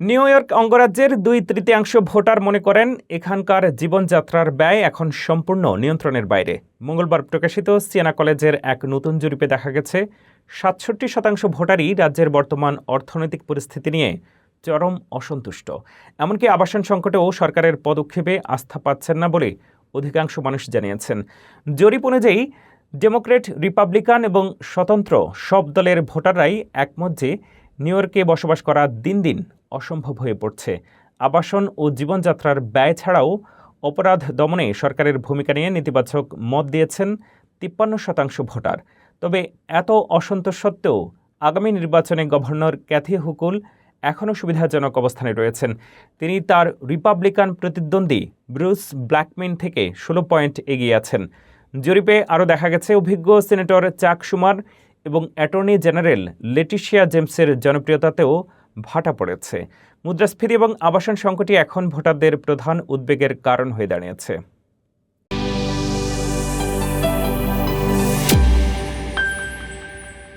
New York অঙ্গরাজ্যের ২/৩ voter মনে করেন এখানকার জীবনযাত্রার ব্যয় এখন সম্পূর্ণ নিয়ন্ত্রণের বাইরে। মঙ্গলবার প্রকাশিত সিয়েনা কলেজের এক নতুন জরিপে দেখা গেছে ৬৭% ভোটারই রাজ্যের বর্তমান অর্থনৈতিক পরিস্থিতি নিয়ে চরম অসন্তুষ্ট। এমনকি আবাসন সংকটেও সরকারের পদক্ষেপে আস্থা পাচ্ছেন না বলে অধিকাংশ মানুষ জানিয়েছেন। জরিপ অনুযায়ী ডেমোক্রেট, রিপাবলিকান এবং স্বতন্ত্র সব দলের ভোটাররাই একমত যে নিউ ইয়র্কে বসবাস করা দিন দিন অসম্ভব হয়ে পড়ছে। আবাসন ও জীবনযাত্রার ব্যয় ছাড়াও অপরাধ দমনে সরকারের ভূমিকা নিয়ে নেতিবাচক মত দিয়েছেন ৫৩% ভোটার। তবে এত অসন্তোষ সত্ত্বেও আগামী নির্বাচনে গভর্নর ক্যাথি হুকুল এখনও সুবিধাজনক অবস্থানে রয়েছেন। তিনি তার রিপাবলিকান প্রতিদ্বন্দ্বী ব্রুস ব্ল্যাকম্যান থেকে ১৬ পয়েন্ট এগিয়ে আছেন। জরিপে আরও দেখা গেছে অভিজ্ঞ সিনেটর চাক শুমার এবং অ্যাটর্নি জেনারেল লেটিশিয়া জেমসের জনপ্রিয়তাতেও ভাটা পড়েছে। মুদ্রাস্ফীতি এবং আবাসন সংকটই এখন ভোটারদের প্রধান উদ্বেগের কারণ হয়ে দাঁড়িয়েছে।